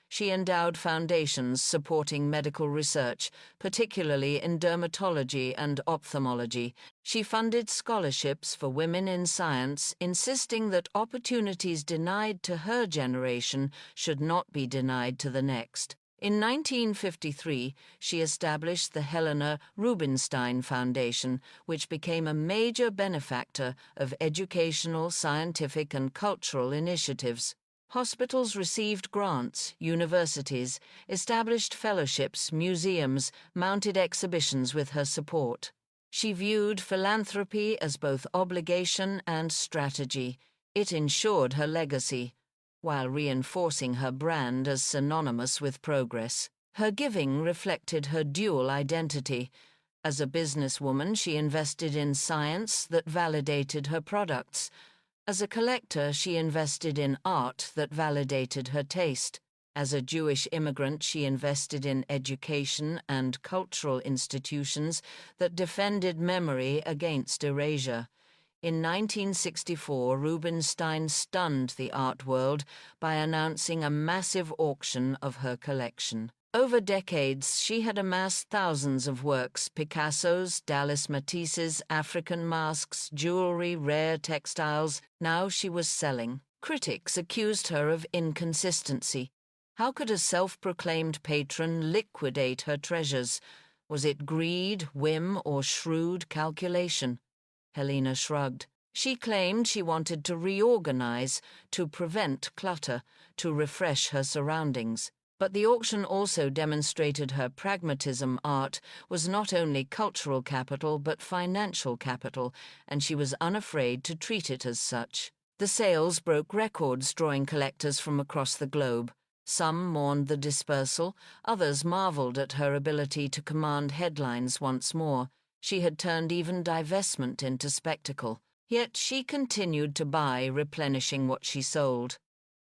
She endowed foundations supporting medical research, particularly in dermatology and ophthalmology. She funded scholarships for women in science, insisting that opportunities denied to her generation should not be denied to the next. In 1953, she established the Helena Rubinstein Foundation, which became a major benefactor of educational, scientific, and cultural initiatives. Hospitals received grants, universities established fellowships, museums mounted exhibitions with her support. She viewed philanthropy as both obligation and strategy. It ensured her legacy, while reinforcing her brand as synonymous with progress. Her giving reflected her dual identity. As a businesswoman, she invested in science that validated her products. As a collector, she invested in art that validated her taste. As a Jewish immigrant, she invested in education and cultural institutions that defended memory against erasure. In 1964, Rubinstein stunned the art world by announcing a massive auction of her collection. Over decades, she had amassed thousands of works: Picassos, Dalis Matisses, African masks, jewelry, rare textiles. Now she was selling. Critics accused her of inconsistency. How could a self-proclaimed patron liquidate her treasures? Was it greed, whim, or shrewd calculation? Helena shrugged. She claimed she wanted to reorganize, to prevent clutter, to refresh her surroundings. But the auction also demonstrated her pragmatism. Art was not only cultural capital but financial capital, and she was unafraid to treat it as such. The sales broke records, drawing collectors from across the globe. Some mourned the dispersal, others marveled at her ability to command headlines once more. She had turned even divestment into spectacle. Yet she continued to buy, replenishing what she sold.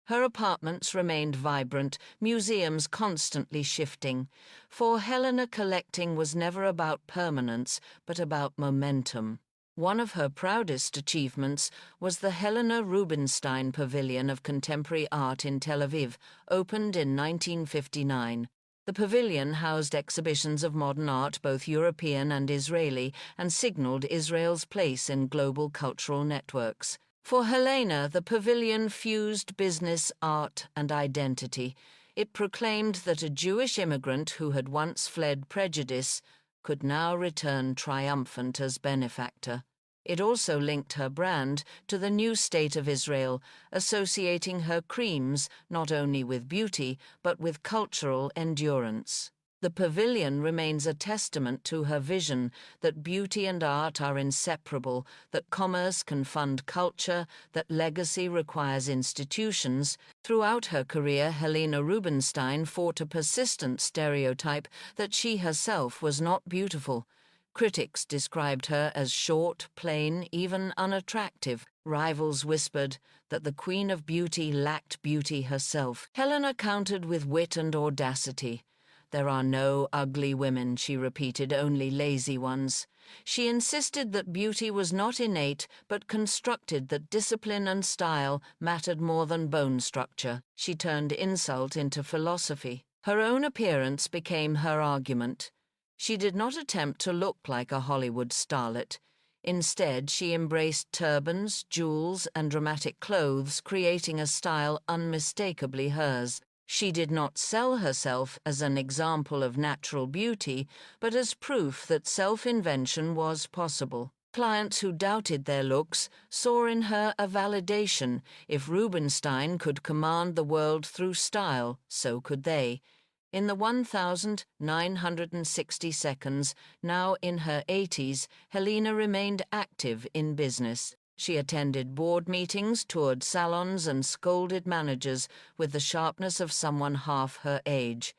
Her apartments remained vibrant, museums constantly shifting. For Helena, collecting was never about permanence, but about momentum. One of her proudest achievements was the Helena Rubinstein Pavilion of Contemporary Art in Tel Aviv, opened in 1959. The pavilion housed exhibitions of modern art, both European and Israeli, and signaled Israel's place in global cultural networks. For Helena, the pavilion fused business, art, and identity. It proclaimed that a Jewish immigrant who had once fled prejudice could now return triumphant as benefactor. It also linked her brand to the new state of Israel, associating her creams not only with beauty, but with cultural endurance. The pavilion remains a testament to her vision that beauty and art are inseparable, that commerce can fund culture, that legacy requires institutions. Throughout her career, Helena Rubinstein fought a persistent stereotype that she herself was not beautiful. Critics described her as short, plain, even unattractive. Rivals whispered that the Queen of Beauty lacked beauty herself. Helena countered with wit and audacity. "There are no ugly women," she repeated, "only lazy ones." She insisted that beauty was not innate, but constructed, that discipline and style mattered more than bone structure. She turned insult into philosophy. Her own appearance became her argument. She did not attempt to look like a Hollywood starlet. Instead, she embraced turbans, jewels, and dramatic clothes, creating a style unmistakably hers. She did not sell herself as an example of natural beauty, but as proof that self-invention was possible. Clients who doubted their looks saw in her a validation. If Rubinstein could command the world through style, so could they. In the 1,960 seconds, now in her 80s, Helena remained active in business. She attended board meetings, toured salons, and scolded managers with the sharpness of someone half her age.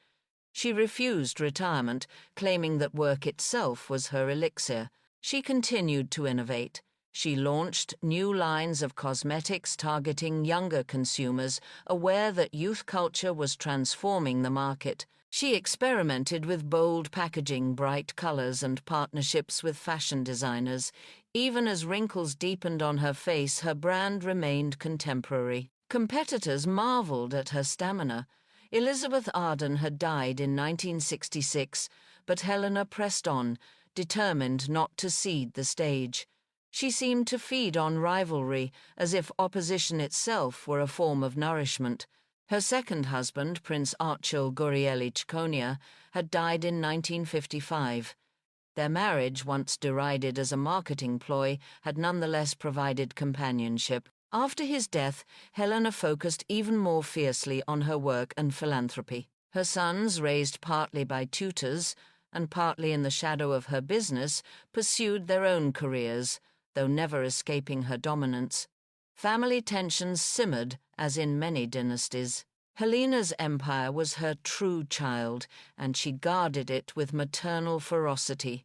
She refused retirement, claiming that work itself was her elixir. She continued to innovate. She launched new lines of cosmetics targeting younger consumers, aware that youth culture was transforming the market. She experimented with bold packaging, bright colors, and partnerships with fashion designers. Even as wrinkles deepened on her face, her brand remained contemporary. Competitors marveled at her stamina. Elizabeth Arden had died in 1966, but Helena pressed on, determined not to cede the stage. She seemed to feed on rivalry, as if opposition itself were a form of nourishment. Her second husband, Prince Archil Gurieli-Chiconia, had died in 1955. Their marriage, once derided as a marketing ploy, had nonetheless provided companionship. After his death, Helena focused even more fiercely on her work and philanthropy. Her sons, raised partly by tutors and partly in the shadow of her business, pursued their own careers, though never escaping her dominance. Family tensions simmered, as in many dynasties. Helena's empire was her true child, and she guarded it with maternal ferocity.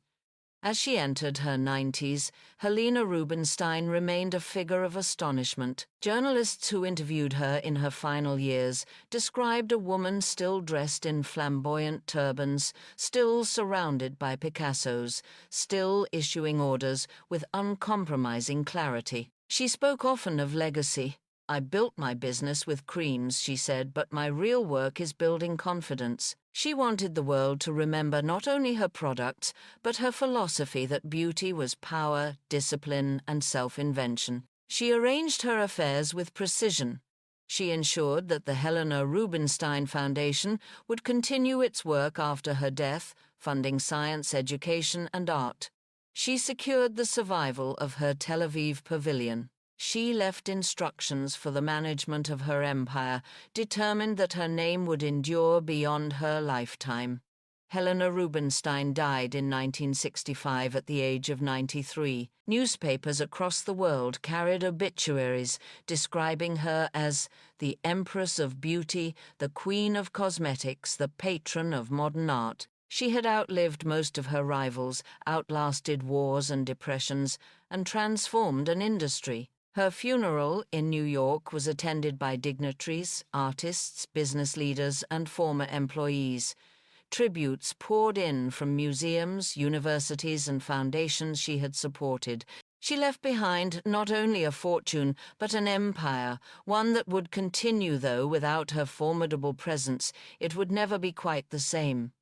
As she entered her 90s, Helena Rubinstein remained a figure of astonishment. Journalists who interviewed her in her final years described a woman still dressed in flamboyant turbans, still surrounded by Picassos, still issuing orders with uncompromising clarity. She spoke often of legacy. "I built my business with creams," she said, "but my real work is building confidence." She wanted the world to remember not only her products, but her philosophy that beauty was power, discipline, and self-invention. She arranged her affairs with precision. She ensured that the Helena Rubinstein Foundation would continue its work after her death, funding science, education, and art. She secured the survival of her Tel Aviv pavilion. She left instructions for the management of her empire, determined that her name would endure beyond her lifetime. Helena Rubinstein died in 1965 at the age of 93. Newspapers across the world carried obituaries describing her as the Empress of Beauty, the Queen of Cosmetics, the patron of modern art. She had outlived most of her rivals, outlasted wars and depressions, and transformed an industry. Her funeral in New York was attended by dignitaries, artists, business leaders, and former employees. Tributes poured in from museums, universities, and foundations she had supported. She left behind not only a fortune, but an empire, one that would continue, though without her formidable presence, it would never be quite the same.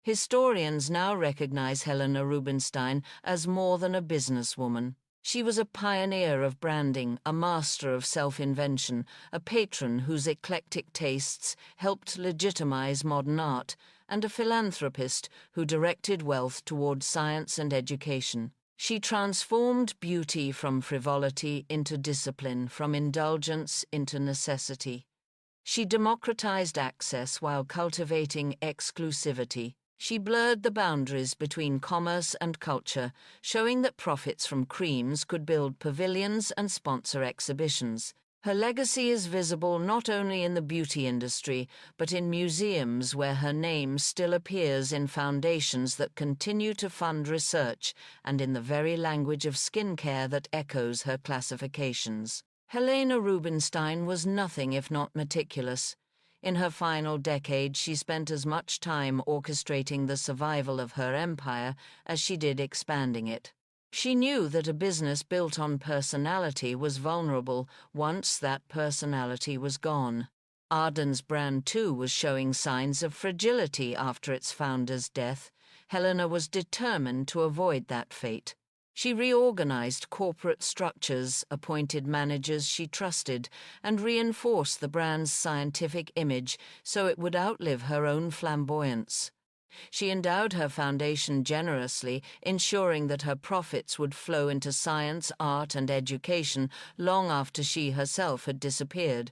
Historians now recognize Helena Rubinstein as more than a businesswoman. She was a pioneer of branding, a master of self-invention, a patron whose eclectic tastes helped legitimize modern art, and a philanthropist who directed wealth toward science and education. She transformed beauty from frivolity into discipline, from indulgence into necessity. She democratized access while cultivating exclusivity. She blurred the boundaries between commerce and culture, showing that profits from creams could build pavilions and sponsor exhibitions. Her legacy is visible not only in the beauty industry, but in museums where her name still appears in foundations that continue to fund research and in the very language of skincare that echoes her classifications. Helena Rubinstein was nothing if not meticulous. In her final decade, she spent as much time orchestrating the survival of her empire as she did expanding it. She knew that a business built on personality was vulnerable once that personality was gone. Arden's brand, too, was showing signs of fragility after its founder's death. Helena was determined to avoid that fate. She reorganized corporate structures, appointed managers she trusted, and reinforced the brand's scientific image so it would outlive her own flamboyance. She endowed her foundation generously, ensuring that her profits would flow into science, art, and education long after she herself had disappeared.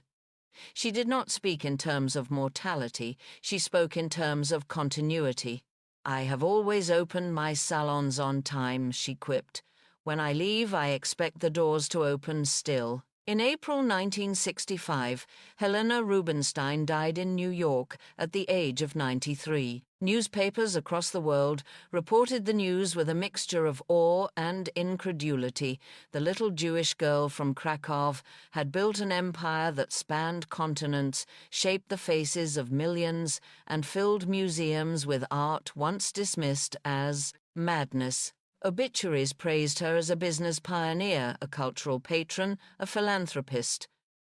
She did not speak in terms of mortality, she spoke in terms of continuity. "I have always opened my salons on time," she quipped. "When I leave, I expect the doors to open still." In April 1965, Helena Rubinstein died in New York at the age of 93. Newspapers across the world reported the news with a mixture of awe and incredulity. The little Jewish girl from Krakow had built an empire that spanned continents, shaped the faces of millions, and filled museums with art once dismissed as madness. Obituaries praised her as a business pioneer, a cultural patron, a philanthropist.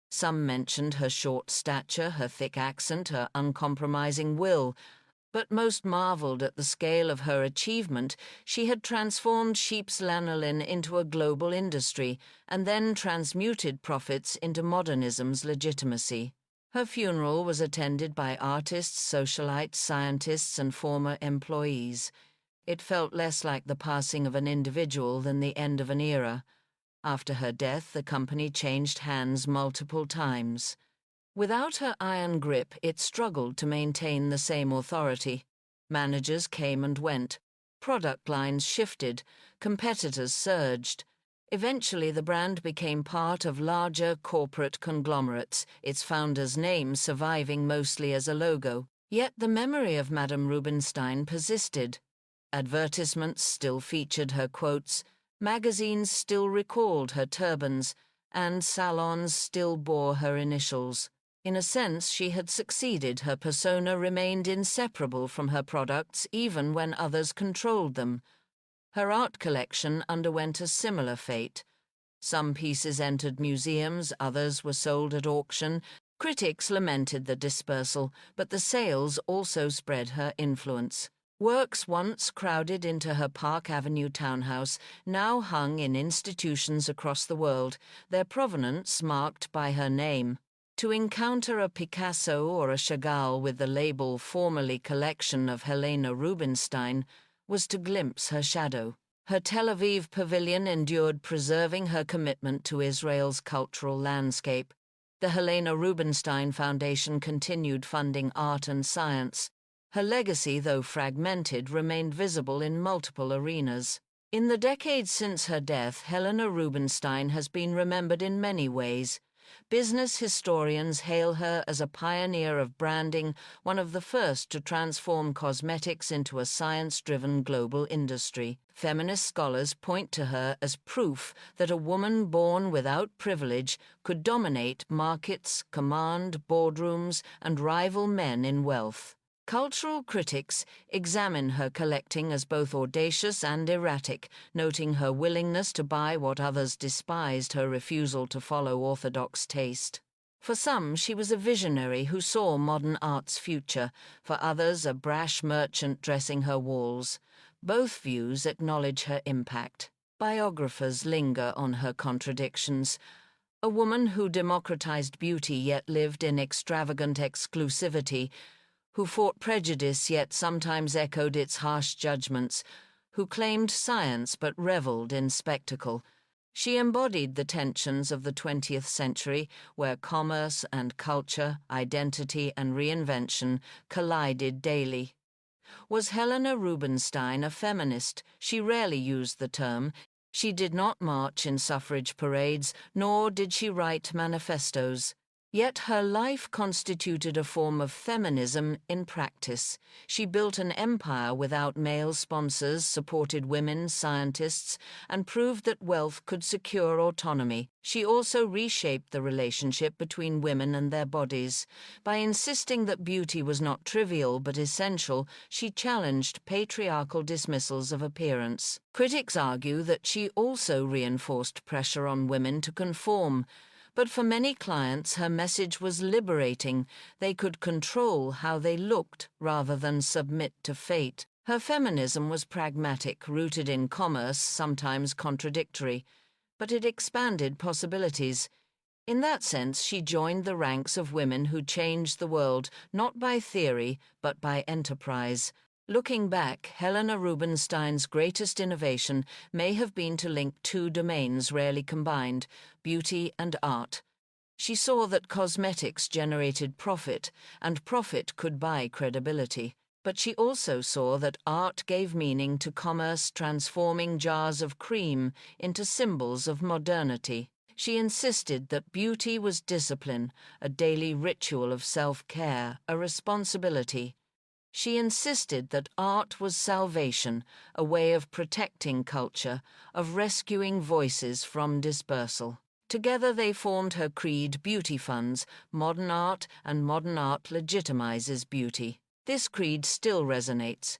Some mentioned her short stature, her thick accent, her uncompromising will, but most marveled at the scale of her achievement. She had transformed sheep's lanolin into a global industry, and then transmuted profits into modernism's legitimacy. Her funeral was attended by artists, socialites, scientists, and former employees. It felt less like the passing of an individual than the end of an era. After her death, the company changed hands multiple times. Without her iron grip, it struggled to maintain the same authority. Managers came and went. Product lines shifted. Competitors surged. Eventually, the brand became part of larger corporate conglomerates, its founder's name surviving mostly as a logo. Yet the memory of Madame Rubinstein persisted. Advertisements still featured her quotes, magazines still recalled her turbans, and salons still bore her initials. In a sense, she had succeeded. Her persona remained inseparable from her products even when others controlled them. Her art collection underwent a similar fate. Some pieces entered museums, others were sold at auction. Critics lamented the dispersal, but the sales also spread her influence. Works once crowded into her Park Avenue townhouse now hung in institutions across the world, their provenance marked by her name. To encounter a Picasso or a Chagall with the label formerly collection of Helena Rubinstein was to glimpse her shadow. Her Tel Aviv pavilion endured, preserving her commitment to Israel's cultural landscape. The Helena Rubinstein Foundation continued funding art and science. Her legacy, though fragmented, remained visible in multiple arenas. In the decades since her death, Helena Rubinstein has been remembered in many ways. Business historians hail her as a pioneer of branding, one of the first to transform cosmetics into a science-driven global industry. Feminist scholars point to her as proof that a woman born without privilege could dominate markets, command boardrooms, and rival men in wealth. Cultural critics examine her collecting as both audacious and erratic, noting her willingness to buy what others despised, her refusal to follow orthodox taste. For some, she was a visionary who saw modern art's future, for others, a brash merchant dressing her walls. Both views acknowledge her impact. Biographers linger on her contradictions. A woman who democratized beauty yet lived in extravagant exclusivity, who fought prejudice yet sometimes echoed its harsh judgments, who claimed science but revelled in spectacle. She embodied the tensions of the 20th century, where commerce and culture, identity and reinvention collided daily. Was Helena Rubinstein a feminist? She rarely used the term. She did not march in suffrage parades, nor did she write manifestos. Yet her life constituted a form of feminism in practice. She built an empire without male sponsors, supported women scientists, and proved that wealth could secure autonomy. She also reshaped the relationship between women and their bodies. By insisting that beauty was not trivial but essential, she challenged patriarchal dismissals of appearance. Critics argue that she also reinforced pressure on women to conform. But for many clients, her message was liberating. They could control how they looked rather than submit to fate. Her feminism was pragmatic, rooted in commerce, sometimes contradictory, but it expanded possibilities. In that sense, she joined the ranks of women who changed the world, not by theory, but by enterprise. Looking back, Helena Rubinstein's greatest innovation may have been to link two domains rarely combined, beauty and art. She saw that cosmetics generated profit, and profit could buy credibility. But she also saw that art gave meaning to commerce, transforming jars of cream into symbols of modernity. She insisted that beauty was discipline, a daily ritual of self-care, a responsibility. She insisted that art was salvation, a way of protecting culture, of rescuing voices from dispersal. Together they formed her creed, Beauty Funds, modern art, and modern art legitimizes beauty. This creed still resonates.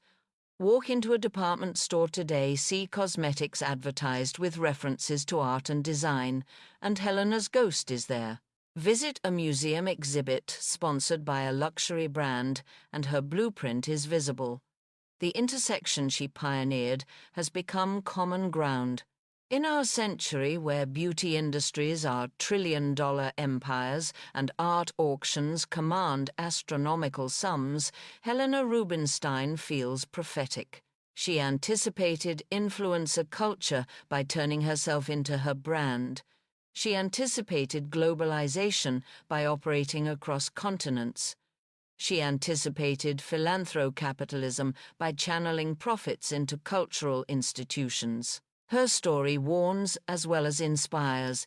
Walk into a department store today, see cosmetics advertised with references to art and design, and Helena's ghost is there. Visit a museum exhibit sponsored by a luxury brand, and her blueprint is visible. The intersection she pioneered has become common ground. In our century, where beauty industries are trillion-dollar empires and art auctions command astronomical sums, Helena Rubinstein feels prophetic. She anticipated influencer culture by turning herself into her brand. She anticipated globalization by operating across continents. She anticipated philanthrocapitalism by channeling profits into cultural institutions. Her story warns as well as inspires.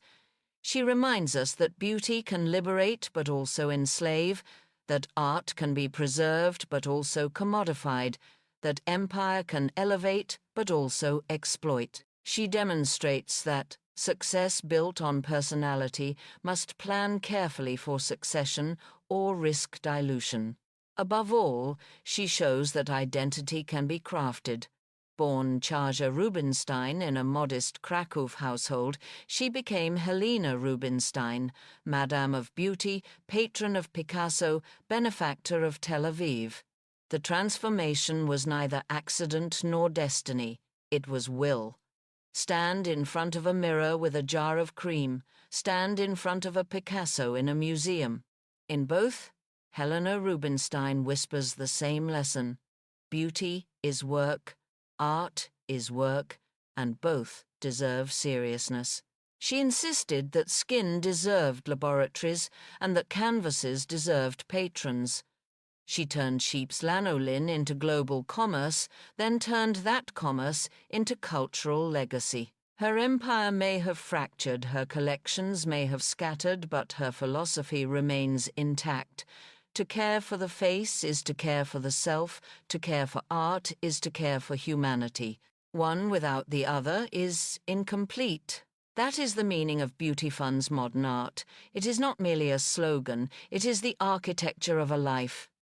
She reminds us that beauty can liberate but also enslave, that art can be preserved but also commodified, that empire can elevate but also exploit. She demonstrates that success built on personality must plan carefully for succession or risk dilution. Above all, she shows that identity can be crafted. Born Chagalls Rubinstein in a modest Krakow household, she became Helena Rubinstein, Madame of Beauty, patron of Picasso, benefactor of Tel Aviv. The transformation was neither accident nor destiny. It was will. Stand in front of a mirror with a jar of cream. Stand in front of a Picasso in a museum. In both, Helena Rubinstein whispers the same lesson. Beauty is work, art is work, and both deserve seriousness. She insisted that skin deserved laboratories and that canvases deserved patrons. She turned sheep's lanolin into global commerce, then turned that commerce into cultural legacy. Her empire may have fractured, her collections may have scattered, but her philosophy remains intact. To care for the face is to care for the self, to care for art is to care for humanity. One without the other is incomplete. That is the meaning of Beauty Fund's modern art. It is not merely a slogan, it is the architecture of a life.